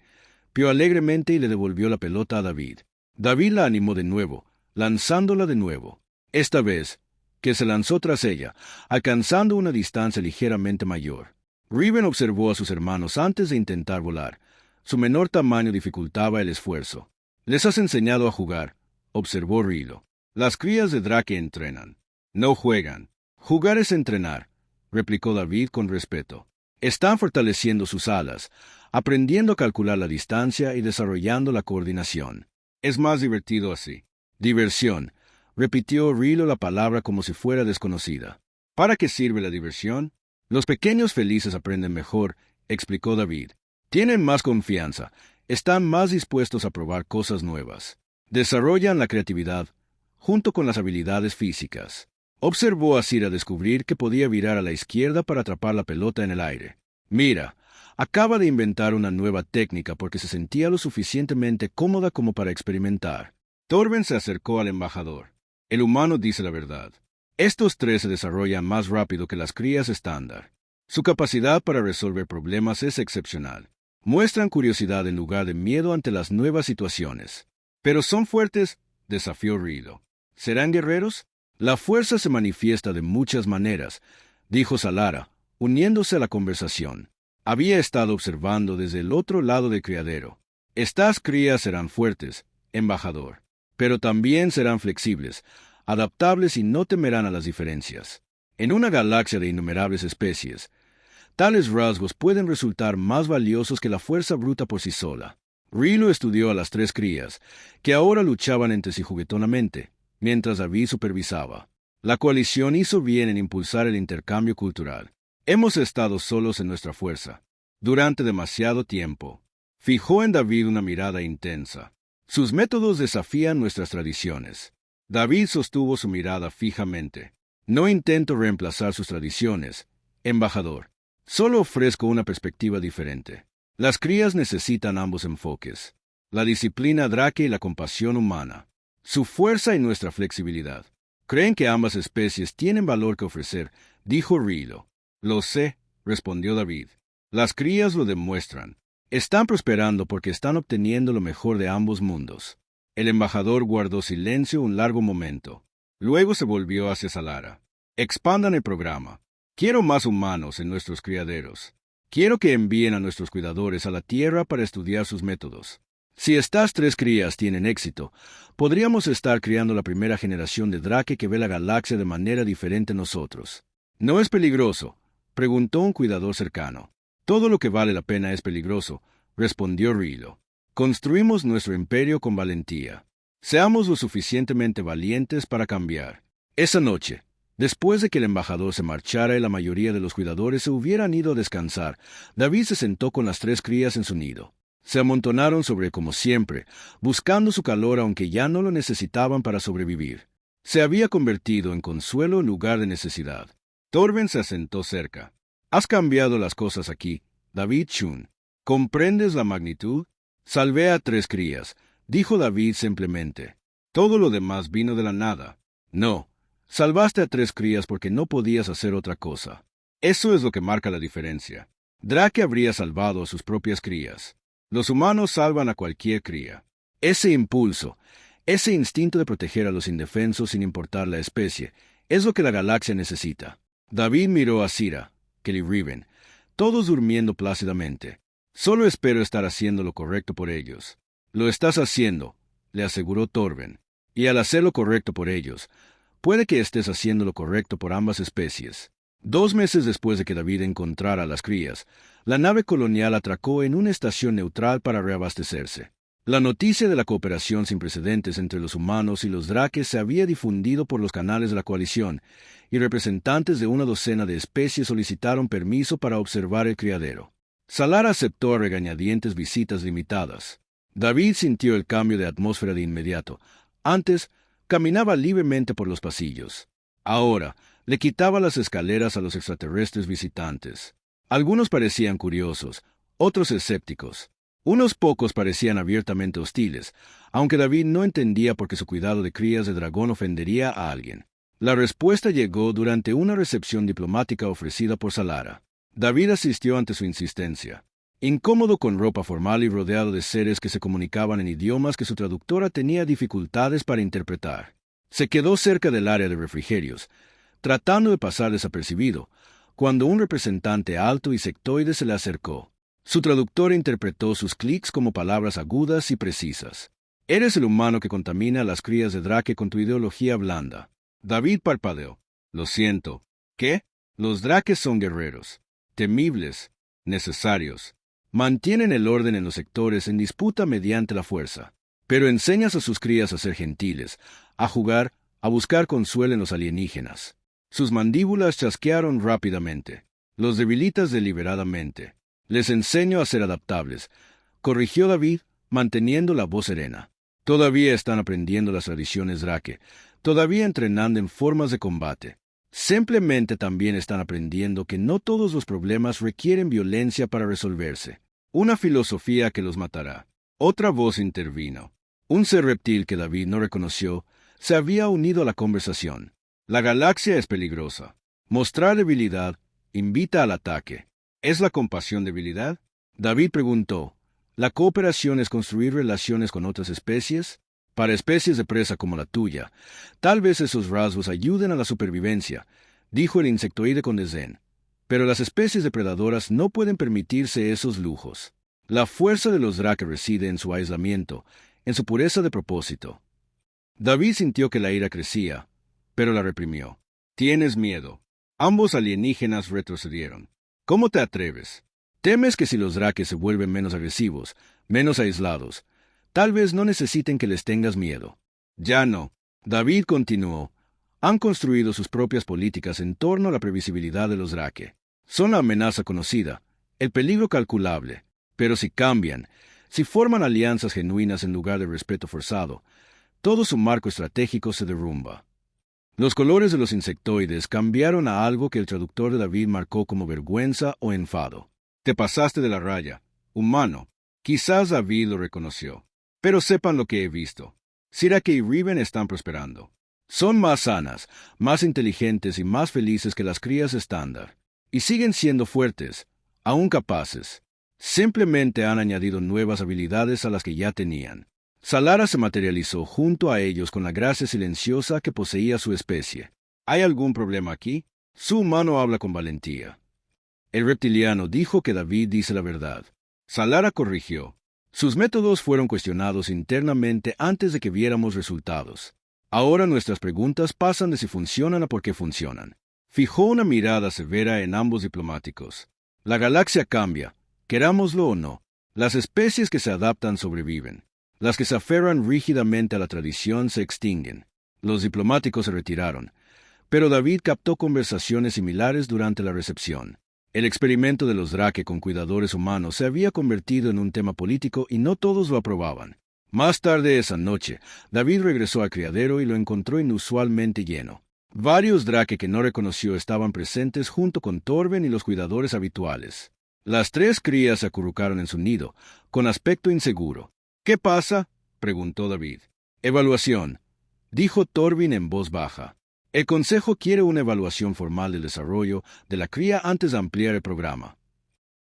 pió alegremente y le devolvió la pelota a David. David la animó de nuevo, lanzándola de nuevo. Esta vez, que se lanzó tras ella, alcanzando una distancia ligeramente mayor. Riven observó a sus hermanos antes de intentar volar. Su menor tamaño dificultaba el esfuerzo. «Les has enseñado a jugar», observó Rilo. «Las crías de Drake entrenan. No juegan. Jugar es entrenar», replicó David con respeto. «Están fortaleciendo sus alas, aprendiendo a calcular la distancia y desarrollando la coordinación. Es más divertido así». «Diversión», repitió Rilo la palabra como si fuera desconocida. «¿Para qué sirve la diversión?» «Los pequeños felices aprenden mejor», explicó David. «Tienen más confianza, están más dispuestos a probar cosas nuevas. Desarrollan la creatividad, junto con las habilidades físicas». Observó a Sira descubrir que podía virar a la izquierda para atrapar la pelota en el aire. «Mira, acaba de inventar una nueva técnica porque se sentía lo suficientemente cómoda como para experimentar». Torben se acercó al embajador. «El humano dice la verdad. Estos 3 se desarrollan más rápido que las crías estándar. Su capacidad para resolver problemas es excepcional. Muestran curiosidad en lugar de miedo ante las nuevas situaciones. Pero son fuertes», desafió Rilo. «¿Serán guerreros?» «La fuerza se manifiesta de muchas maneras», dijo Salara, uniéndose a la conversación. Había estado observando desde el otro lado del criadero. «Estas crías serán fuertes, embajador, pero también serán flexibles, adaptables y no temerán a las diferencias. En una galaxia de innumerables especies, tales rasgos pueden resultar más valiosos que la fuerza bruta por sí sola». Rilo estudió a las 3 crías, que ahora luchaban entre sí juguetonamente, mientras David supervisaba. La coalición hizo bien en impulsar el intercambio cultural. «Hemos estado solos en nuestra fuerza durante demasiado tiempo». Fijó en David una mirada intensa. «Sus métodos desafían nuestras tradiciones». David sostuvo su mirada fijamente. «No intento reemplazar sus tradiciones, embajador. Solo ofrezco una perspectiva diferente. Las crías necesitan ambos enfoques, la disciplina Drake y la compasión humana, su fuerza y nuestra flexibilidad. Creen que ambas especies tienen valor que ofrecer», dijo Rilo. «Lo sé», respondió David. «Las crías lo demuestran. Están prosperando porque están obteniendo lo mejor de ambos mundos». El embajador guardó silencio un largo momento. Luego se volvió hacia Salara. «Expandan el programa. Quiero más humanos en nuestros criaderos. Quiero que envíen a nuestros cuidadores a la Tierra para estudiar sus métodos. Si estas 3 crías tienen éxito, podríamos estar criando la primera generación de Drake que ve la galaxia de manera diferente a nosotros». «¿No es peligroso?», preguntó un cuidador cercano. «Todo lo que vale la pena es peligroso», respondió Rilo. «Construimos nuestro imperio con valentía. Seamos lo suficientemente valientes para cambiar». Esa noche, después de que el embajador se marchara y la mayoría de los cuidadores se hubieran ido a descansar, David se sentó con las 3 crías en su nido. Se amontonaron sobre él como siempre, buscando su calor aunque ya no lo necesitaban para sobrevivir. Se había convertido en consuelo en lugar de necesidad. Torben se asentó cerca. «Has cambiado las cosas aquí, David Chun. ¿Comprendes la magnitud? Salvé a 3 crías», dijo David simplemente. «Todo lo demás vino de la nada». «No, salvaste a 3 crías porque no podías hacer otra cosa. Eso es lo que marca la diferencia. Drake habría salvado a sus propias crías. Los humanos salvan a cualquier cría. Ese impulso, ese instinto de proteger a los indefensos sin importar la especie, es lo que la galaxia necesita». David miró a Sira, Kelly Riven, todos durmiendo plácidamente. «Solo espero estar haciendo lo correcto por ellos». «Lo estás haciendo», le aseguró Torben. «Y al hacer lo correcto por ellos, puede que estés haciendo lo correcto por ambas especies». 2 meses después de que David encontrara a las crías, la nave colonial atracó en una estación neutral para reabastecerse. La noticia de la cooperación sin precedentes entre los humanos y los Drakes se había difundido por los canales de la coalición, y representantes de una docena de especies solicitaron permiso para observar el criadero. Salara aceptó a regañadientes visitas limitadas. David sintió el cambio de atmósfera de inmediato. Antes, caminaba libremente por los pasillos. Ahora, le quitaba las escaleras a los extraterrestres visitantes. Algunos parecían curiosos, otros escépticos. Unos pocos parecían abiertamente hostiles, aunque David no entendía por qué su cuidado de crías de dragón ofendería a alguien. La respuesta llegó durante una recepción diplomática ofrecida por Salara. David asistió ante su insistencia. Incómodo con ropa formal y rodeado de seres que se comunicaban en idiomas que su traductora tenía dificultades para interpretar. Se quedó cerca del área de refrigerios, tratando de pasar desapercibido, cuando un representante alto y sectoide se le acercó. Su traductor interpretó sus clics como palabras agudas y precisas. «Eres el humano que contamina a las crías de Drake con tu ideología blanda». David parpadeó. «Lo siento». «¿Qué? Los Drakes son guerreros, temibles, necesarios. Mantienen el orden en los sectores en disputa mediante la fuerza. Pero enseñas a sus crías a ser gentiles, a jugar, a buscar consuelo en los alienígenas». Sus mandíbulas chasquearon rápidamente. «Los debilitas deliberadamente. Les enseño a ser adaptables», corrigió David, manteniendo la voz serena. «Todavía están aprendiendo las tradiciones Drake, todavía entrenando en formas de combate. Simplemente también están aprendiendo que no todos los problemas requieren violencia para resolverse. Una filosofía que los matará». Otra voz intervino. Un ser reptil que David no reconoció se había unido a la conversación. «La galaxia es peligrosa. Mostrar debilidad invita al ataque». ¿Es la compasión debilidad?, David preguntó. ¿La cooperación es construir relaciones con otras especies? Para especies de presa como la tuya, tal vez esos rasgos ayuden a la supervivencia, dijo el insectoide con desdén. Pero las especies depredadoras no pueden permitirse esos lujos. La fuerza de los Drake reside en su aislamiento, en su pureza de propósito. David sintió que la ira crecía, pero la reprimió. «Tienes miedo». Ambos alienígenas retrocedieron. «¿Cómo te atreves? ¿Temes que si los Drakes se vuelven menos agresivos, menos aislados, tal vez no necesiten que les tengas miedo?» «Ya no», David continuó. «Han construido sus propias políticas en torno a la previsibilidad de los Drake. Son la amenaza conocida, el peligro calculable. Pero si cambian, si forman alianzas genuinas en lugar de respeto forzado, todo su marco estratégico se derrumba». Los colores de los insectoides cambiaron a algo que el traductor de David marcó como vergüenza o enfado. «Te pasaste de la raya, humano». Quizás David lo reconoció. «Pero sepan lo que he visto. Sirake y Riven están prosperando. Son más sanas, más inteligentes y más felices que las crías estándar. Y siguen siendo fuertes, aún capaces. Simplemente han añadido nuevas habilidades a las que ya tenían». Salara se materializó junto a ellos con la gracia silenciosa que poseía su especie. «¿Hay algún problema aquí?» Su humano habla con valentía. El reptiliano dijo que David dice la verdad. Salara corrigió. «Sus métodos fueron cuestionados internamente antes de que viéramos resultados. Ahora nuestras preguntas pasan de si funcionan a por qué funcionan». Fijó una mirada severa en ambos diplomáticos. «La galaxia cambia, querámoslo o no. Las especies que se adaptan sobreviven. Las que se aferran rígidamente a la tradición se extinguen». Los diplomáticos se retiraron, pero David captó conversaciones similares durante la recepción. El experimento de los Drake con cuidadores humanos se había convertido en un tema político y no todos lo aprobaban. Más tarde esa noche, David regresó al criadero y lo encontró inusualmente lleno. Varios Drake que no reconoció estaban presentes junto con Torben y los cuidadores habituales. Las tres crías se acurrucaron en su nido, con aspecto inseguro. ¿Qué pasa?, preguntó David. Evaluación, dijo Torben en voz baja. El Consejo quiere una evaluación formal del desarrollo de la cría antes de ampliar el programa.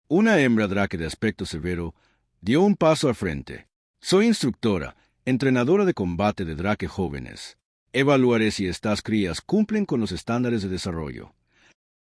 Una hembra Drake de aspecto severo dio un paso al frente. Soy instructora, entrenadora de combate de Drake jóvenes. Evaluaré si estas crías cumplen con los estándares de desarrollo.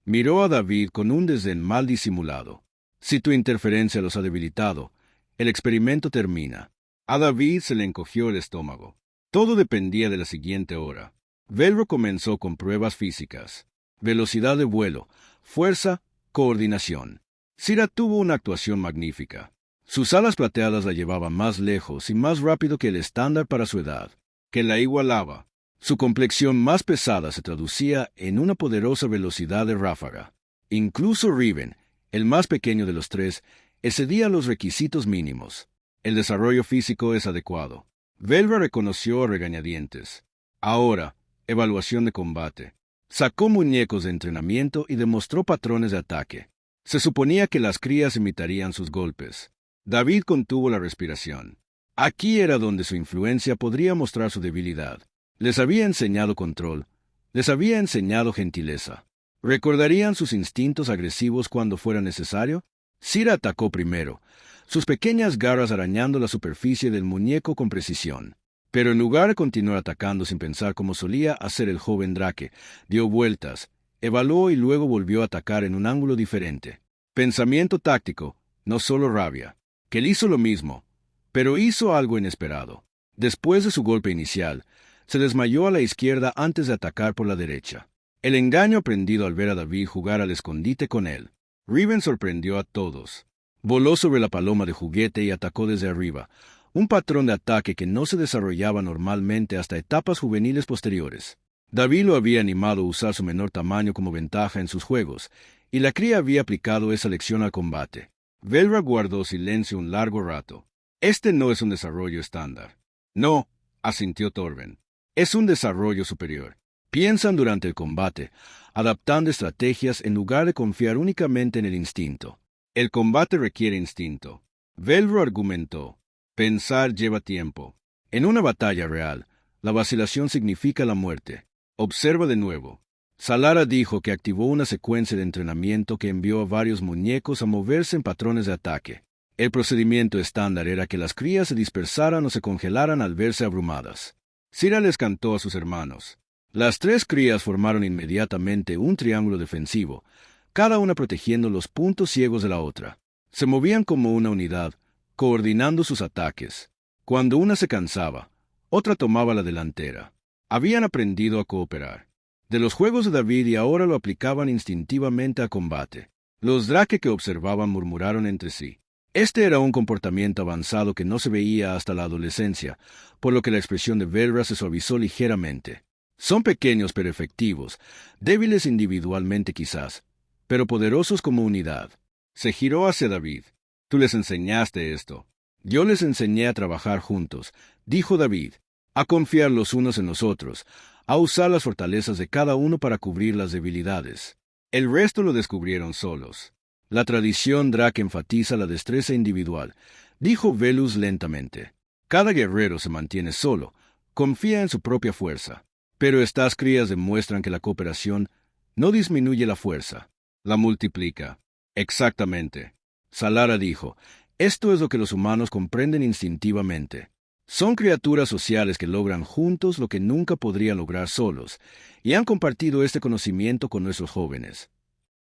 Miró a David con un desdén mal disimulado. Si tu interferencia los ha debilitado, el experimento termina. A David se le encogió el estómago. Todo dependía de la siguiente hora. Velro comenzó con pruebas físicas. Velocidad de vuelo, fuerza, coordinación. Cira tuvo una actuación magnífica. Sus alas plateadas la llevaban más lejos y más rápido que el estándar para su edad, que la igualaba. Su complexión más pesada se traducía en una poderosa velocidad de ráfaga. Incluso Riven, el más pequeño de los tres, excedía los requisitos mínimos. El desarrollo físico es adecuado. Velra reconoció a regañadientes. Ahora, evaluación de combate. Sacó muñecos de entrenamiento y demostró patrones de ataque. Se suponía que las crías imitarían sus golpes. David contuvo la respiración. Aquí era donde su influencia podría mostrar su debilidad. Les había enseñado control. Les había enseñado gentileza. ¿Recordarían sus instintos agresivos cuando fuera necesario? Cira atacó primero, sus pequeñas garras arañando la superficie del muñeco con precisión. Pero en lugar de continuar atacando sin pensar como solía hacer el joven Drake, dio vueltas, evaluó y luego volvió a atacar en un ángulo diferente. Pensamiento táctico, no solo rabia. Que él hizo lo mismo, pero hizo algo inesperado. Después de su golpe inicial, se desmayó a la izquierda antes de atacar por la derecha. El engaño aprendido al ver a David jugar al escondite con él. Riven sorprendió a todos. Voló sobre la paloma de juguete y atacó desde arriba, un patrón de ataque que no se desarrollaba normalmente hasta etapas juveniles posteriores. David lo había animado a usar su menor tamaño como ventaja en sus juegos, y la cría había aplicado esa lección al combate. Velra guardó silencio un largo rato. Este no es un desarrollo estándar. No, asintió Torben. Es un desarrollo superior. Piensan durante el combate, adaptando estrategias en lugar de confiar únicamente en el instinto. El combate requiere instinto. Velro argumentó. Pensar lleva tiempo. En una batalla real, la vacilación significa la muerte. Observa de nuevo. Salara dijo que activó una secuencia de entrenamiento que envió a varios muñecos a moverse en patrones de ataque. El procedimiento estándar era que las crías se dispersaran o se congelaran al verse abrumadas. Cira les cantó a sus hermanos. Las tres crías formaron inmediatamente un triángulo defensivo, cada una protegiendo los puntos ciegos de la otra. Se movían como una unidad, coordinando sus ataques. Cuando una se cansaba, otra tomaba la delantera. Habían aprendido a cooperar. De los juegos de David y ahora lo aplicaban instintivamente a combate. Los Drake que observaban murmuraron entre sí. Este era un comportamiento avanzado que no se veía hasta la adolescencia, por lo que la expresión de Velra se suavizó ligeramente. Son pequeños pero efectivos, débiles individualmente quizás, pero poderosos como unidad. Se giró hacia David. Tú les enseñaste esto. Yo les enseñé a trabajar juntos, dijo David, a confiar los unos en los otros, a usar las fortalezas de cada uno para cubrir las debilidades. El resto lo descubrieron solos. La tradición Drake enfatiza la destreza individual, dijo Velus lentamente. Cada guerrero se mantiene solo, confía en su propia fuerza. Pero estas crías demuestran que la cooperación no disminuye la fuerza, la multiplica. Exactamente. Salara dijo, esto es lo que los humanos comprenden instintivamente. Son criaturas sociales que logran juntos lo que nunca podrían lograr solos, y han compartido este conocimiento con nuestros jóvenes.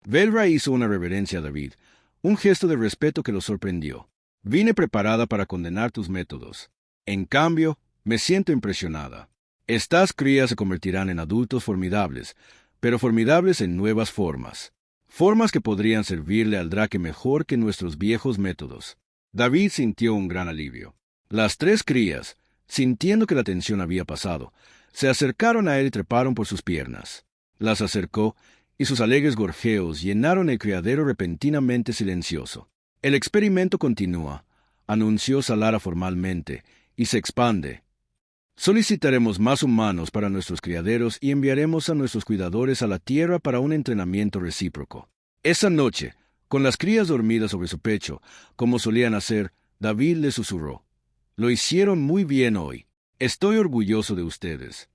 Velra hizo una reverencia a David, un gesto de respeto que lo sorprendió. Vine preparada para condenar tus métodos. En cambio, me siento impresionada. Estas crías se convertirán en adultos formidables, pero formidables en nuevas formas. Formas que podrían servirle al Drake mejor que nuestros viejos métodos. David sintió un gran alivio. Las tres crías, sintiendo que la tensión había pasado, se acercaron a él y treparon por sus piernas. Las acercó y sus alegres gorjeos llenaron el criadero repentinamente silencioso. El experimento continúa, anunció Salara formalmente, y se expande. Solicitaremos más humanos para nuestros criaderos y enviaremos a nuestros cuidadores a la tierra para un entrenamiento recíproco. Esa noche, con las crías dormidas sobre su pecho, como solían hacer, David le susurró: «Lo hicieron muy bien hoy. Estoy orgulloso de ustedes».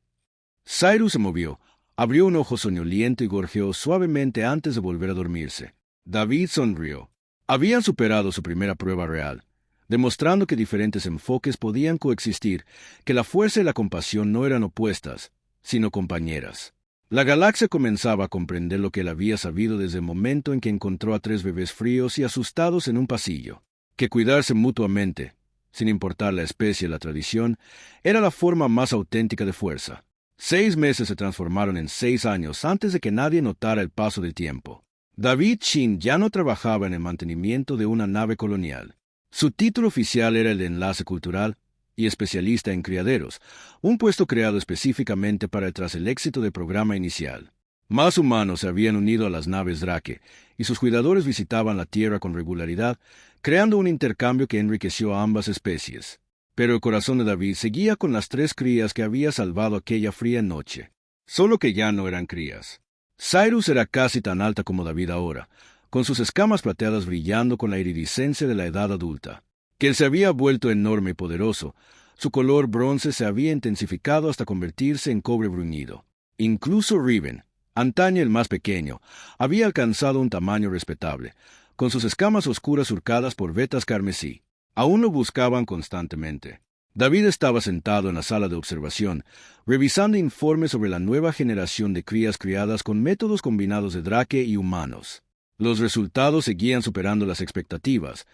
Cyrus se movió, abrió un ojo soñoliento y gorjeó suavemente antes de volver a dormirse. David sonrió. Habían superado su primera prueba real, demostrando que diferentes enfoques podían coexistir, que la fuerza y la compasión no eran opuestas, sino compañeras. La galaxia comenzaba a comprender lo que él había sabido desde el momento en que encontró a 3 bebés fríos y asustados en un pasillo, que cuidarse mutuamente, sin importar la especie y la tradición, era la forma más auténtica de fuerza. 6 meses se transformaron en 6 años antes de que nadie notara el paso del tiempo. David Shin ya no trabajaba en el mantenimiento de una nave colonial. Su título oficial era el de Enlace Cultural y especialista en criaderos, un puesto creado específicamente para tras el éxito del programa inicial. Más humanos se habían unido a las naves Drake, y sus cuidadores visitaban la Tierra con regularidad, creando un intercambio que enriqueció a ambas especies. Pero el corazón de David seguía con las 3 crías que había salvado aquella fría noche. Solo que ya no eran crías. Cyrus era casi tan alta como David ahora, con sus escamas plateadas brillando con la iridiscencia de la edad adulta. Que él se había vuelto enorme y poderoso, su color bronce se había intensificado hasta convertirse en cobre bruñido. Incluso Riven, antaño el más pequeño, había alcanzado un tamaño respetable, con sus escamas oscuras surcadas por vetas carmesí. Aún lo buscaban constantemente. David estaba sentado en la sala de observación, revisando informes sobre la nueva generación de crías criadas con métodos combinados de Drake y humanos. Los resultados seguían superando las expectativas.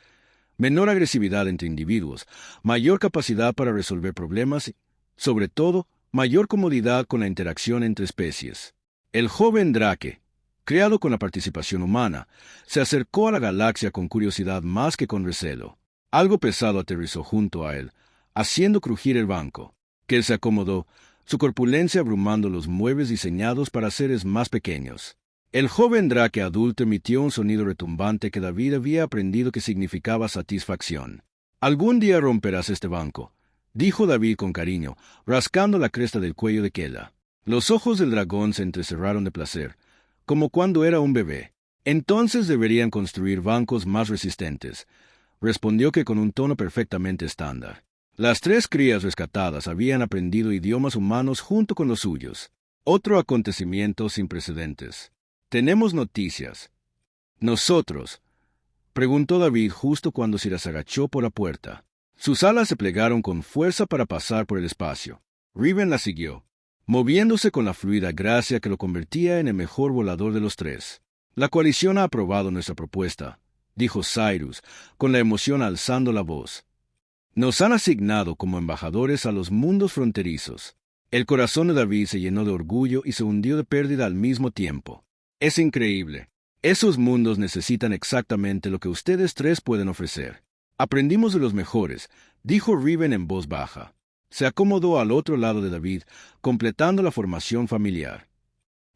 Menor agresividad entre individuos, mayor capacidad para resolver problemas y, sobre todo, mayor comodidad con la interacción entre especies. El joven Drake, criado con la participación humana, se acercó a la galaxia con curiosidad más que con recelo. Algo pesado aterrizó junto a él, haciendo crujir el banco, que él se acomodó, su corpulencia abrumando los muebles diseñados para seres más pequeños. El joven Drake adulto emitió un sonido retumbante que David había aprendido que significaba satisfacción. «Algún día romperás este banco», dijo David con cariño, rascando la cresta del cuello de Kela. Los ojos del dragón se entrecerraron de placer, como cuando era un bebé. «Entonces deberían construir bancos más resistentes», respondió que con un tono perfectamente estándar. Las 3 crías rescatadas habían aprendido idiomas humanos junto con los suyos. Otro acontecimiento sin precedentes. «Tenemos noticias». «¿Nosotros?», preguntó David justo cuando Sira se agachó por la puerta. Sus alas se plegaron con fuerza para pasar por el espacio. Riven la siguió, moviéndose con la fluida gracia que lo convertía en el mejor volador de los 3. «La coalición ha aprobado nuestra propuesta», dijo Cyrus, con la emoción alzando la voz. «Nos han asignado como embajadores a los mundos fronterizos». El corazón de David se llenó de orgullo y se hundió de pérdida al mismo tiempo. «Es increíble. Esos mundos necesitan exactamente lo que ustedes 3 pueden ofrecer. Aprendimos de los mejores», dijo Riven en voz baja. Se acomodó al otro lado de David, completando la formación familiar.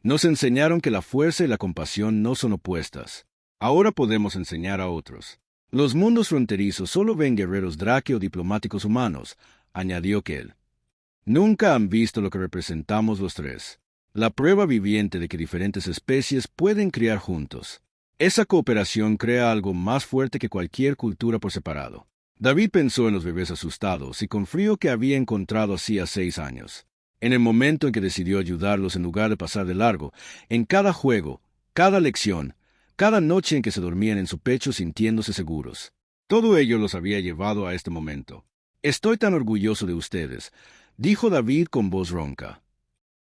«Nos enseñaron que la fuerza y la compasión no son opuestas. Ahora podemos enseñar a otros. Los mundos fronterizos solo ven guerreros Drake o diplomáticos humanos», añadió Kel. «Nunca han visto lo que representamos los 3. La prueba viviente de que diferentes especies pueden criar juntos. Esa cooperación crea algo más fuerte que cualquier cultura por separado». David pensó en los bebés asustados y con frío que había encontrado hacía 6 años. En el momento en que decidió ayudarlos en lugar de pasar de largo, en cada juego, cada lección, cada noche en que se dormían en su pecho sintiéndose seguros. Todo ello los había llevado a este momento. «Estoy tan orgulloso de ustedes», dijo David con voz ronca.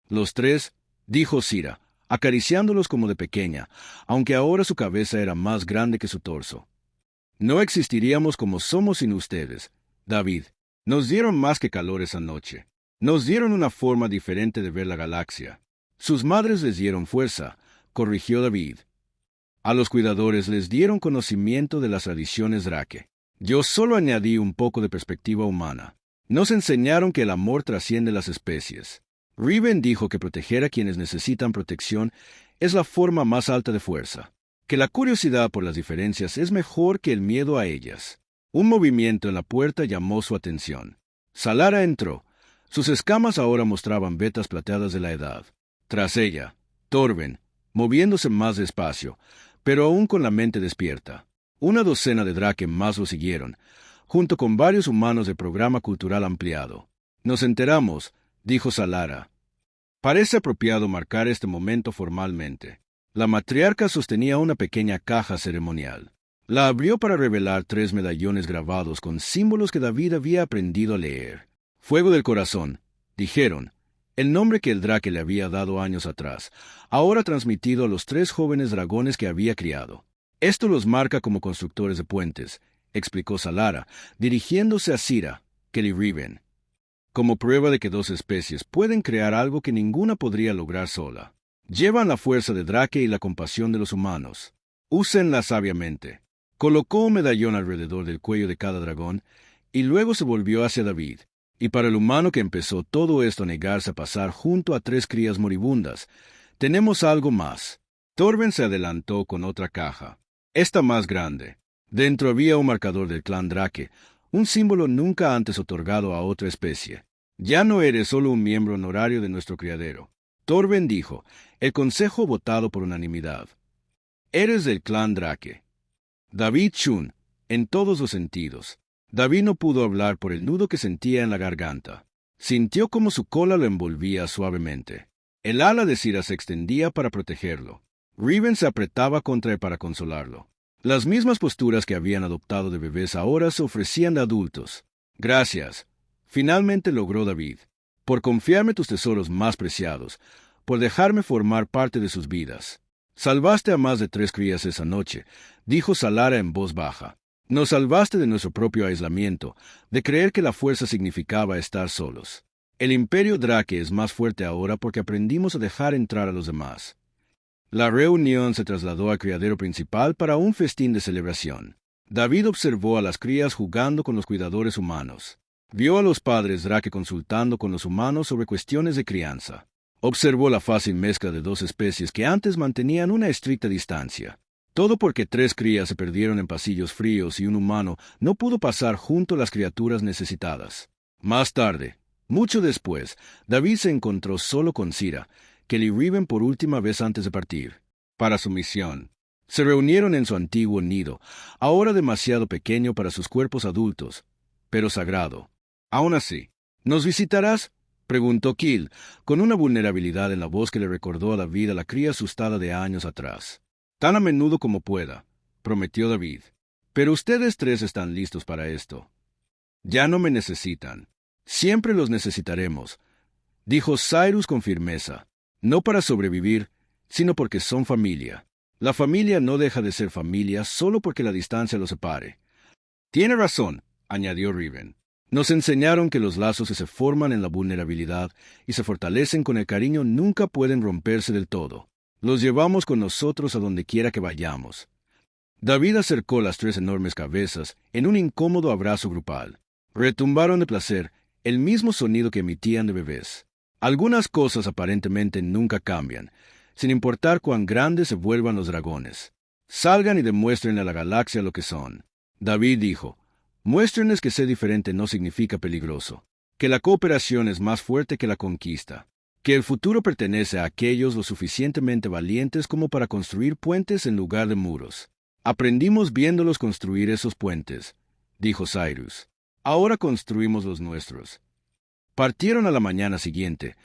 «Los 3», dijo Sira, acariciándolos como de pequeña, aunque ahora su cabeza era más grande que su torso. «No existiríamos como somos sin ustedes, David. Nos dieron más que calor esa noche. Nos dieron una forma diferente de ver la galaxia. Sus madres les dieron fuerza», corrigió David. «A los cuidadores les dieron conocimiento de las tradiciones Drake. Yo solo añadí un poco de perspectiva humana. Nos enseñaron que el amor trasciende las especies». Riven dijo que proteger a quienes necesitan protección es la forma más alta de fuerza. Que la curiosidad por las diferencias es mejor que el miedo a ellas. Un movimiento en la puerta llamó su atención. Salara entró. Sus escamas ahora mostraban vetas plateadas de la edad. Tras ella, Torben, moviéndose más despacio, pero aún con la mente despierta. Una docena de Drake más lo siguieron, junto con varios humanos del programa cultural ampliado. Nos enteramos, dijo Salara. Parece apropiado marcar este momento formalmente. La matriarca sostenía una pequeña caja ceremonial. La abrió para revelar 3 medallones grabados con símbolos que David había aprendido a leer. Fuego del corazón, dijeron, el nombre que el Drake le había dado años atrás, ahora transmitido a los 3 jóvenes dragones que había criado. Esto los marca como constructores de puentes, explicó Salara, dirigiéndose a Sira, Celebriven, como prueba de que 2 especies pueden crear algo que ninguna podría lograr sola. Llevan la fuerza de Drake y la compasión de los humanos. Úsenla sabiamente. Colocó un medallón alrededor del cuello de cada dragón, y luego se volvió hacia David. Y para el humano que empezó todo esto a negarse a pasar junto a 3 crías moribundas, tenemos algo más. Torben se adelantó con otra caja, esta más grande. Dentro había un marcador del clan Drake, un símbolo nunca antes otorgado a otra especie. Ya no eres solo un miembro honorario de nuestro criadero, Torben dijo, el consejo votado por unanimidad. Eres del clan Drake. David Shun, en todos los sentidos. David no pudo hablar por el nudo que sentía en la garganta. Sintió como su cola lo envolvía suavemente. El ala de Sira se extendía para protegerlo. Riven se apretaba contra él para consolarlo. Las mismas posturas que habían adoptado de bebés ahora se ofrecían de adultos. Gracias. Finalmente logró David. Por confiarme tus tesoros más preciados, por dejarme formar parte de sus vidas. Salvaste a más de 3 crías esa noche, dijo Salara en voz baja. Nos salvaste de nuestro propio aislamiento, de creer que la fuerza significaba estar solos. El imperio Drake es más fuerte ahora porque aprendimos a dejar entrar a los demás. La reunión se trasladó al criadero principal para un festín de celebración. David observó a las crías jugando con los cuidadores humanos. Vio a los padres Drake consultando con los humanos sobre cuestiones de crianza. Observó la fácil mezcla de 2 especies que antes mantenían una estricta distancia. Todo porque 3 crías se perdieron en pasillos fríos y un humano no pudo pasar junto a las criaturas necesitadas. Más tarde, mucho después, David se encontró solo con Sira, Celebriven por última vez antes de partir, para su misión. Se reunieron en su antiguo nido, ahora demasiado pequeño para sus cuerpos adultos, pero sagrado. Aún así, ¿nos visitarás?, preguntó Kill, con una vulnerabilidad en la voz que le recordó a David a la cría asustada de años atrás. Tan a menudo como pueda, prometió David. Pero ustedes 3 están listos para esto. Ya no me necesitan. Siempre los necesitaremos, dijo Cyrus con firmeza. No para sobrevivir, sino porque son familia. La familia no deja de ser familia solo porque la distancia los separe. Tiene razón, añadió Riven. Nos enseñaron que los lazos que se forman en la vulnerabilidad y se fortalecen con el cariño nunca pueden romperse del todo. Los llevamos con nosotros a donde quiera que vayamos. David acercó las 3 enormes cabezas en un incómodo abrazo grupal. Retumbaron de placer, el mismo sonido que emitían de bebés. Algunas cosas aparentemente nunca cambian, sin importar cuán grandes se vuelvan los dragones. Salgan y demuéstrenle a la galaxia lo que son. David dijo, muéstrenles que ser diferente no significa peligroso, que la cooperación es más fuerte que la conquista, que el futuro pertenece a aquellos lo suficientemente valientes como para construir puentes en lugar de muros. Aprendimos viéndolos construir esos puentes, dijo Cyrus. Ahora construimos los nuestros. Partieron a la mañana siguiente,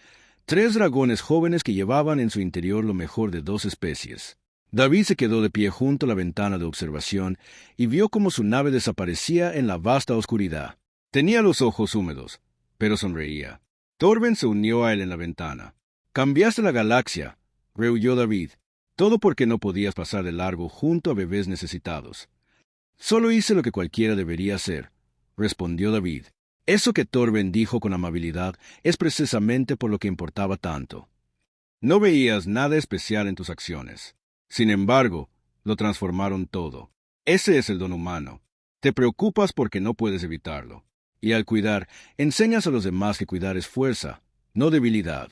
3 dragones jóvenes que llevaban en su interior lo mejor de 2 especies. David se quedó de pie junto a la ventana de observación y vio cómo su nave desaparecía en la vasta oscuridad. Tenía los ojos húmedos, pero sonreía. Torben se unió a él en la ventana. «Cambiaste la galaxia», rehuyó David. «Todo porque no podías pasar de largo junto a bebés necesitados». «Solo hice lo que cualquiera debería hacer», respondió David. Eso que Torben dijo con amabilidad es precisamente por lo que importaba tanto. No veías nada especial en tus acciones. Sin embargo, lo transformaron todo. Ese es el don humano. Te preocupas porque no puedes evitarlo. Y al cuidar, enseñas a los demás que cuidar es fuerza, no debilidad.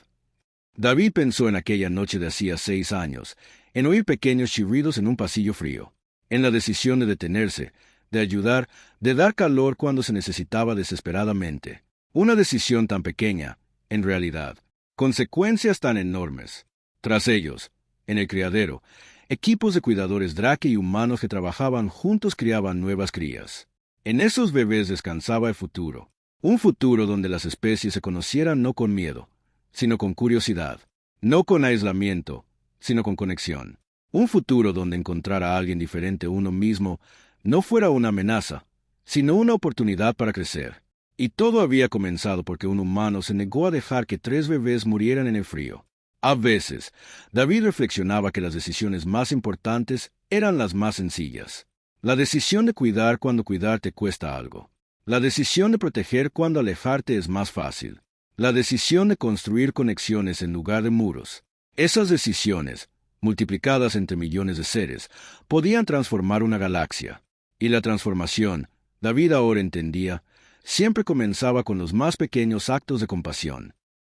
David pensó en aquella noche de hacía 6 años, en oír pequeños chirridos en un pasillo frío, en la decisión de detenerse, de ayudar, de dar calor cuando se necesitaba desesperadamente. Una decisión tan pequeña, en realidad, consecuencias tan enormes. Tras ellos, en el criadero, equipos de cuidadores Drake y humanos que trabajaban juntos criaban nuevas crías. En esos bebés descansaba el futuro, un futuro donde las especies se conocieran no con miedo, sino con curiosidad, no con aislamiento, sino con conexión. Un futuro donde encontrar a alguien diferente a uno mismo no fuera una amenaza, sino una oportunidad para crecer. Y todo había comenzado porque un humano se negó a dejar que 3 bebés murieran en el frío. A veces, David reflexionaba que las decisiones más importantes eran las más sencillas. La decisión de cuidar cuando cuidar te cuesta algo. La decisión de proteger cuando alejarte es más fácil. La decisión de construir conexiones en lugar de muros. Esas decisiones, multiplicadas entre millones de seres, podían transformar una galaxia. Y la transformación, David ahora entendía, siempre comenzaba con los más pequeños actos de compasión.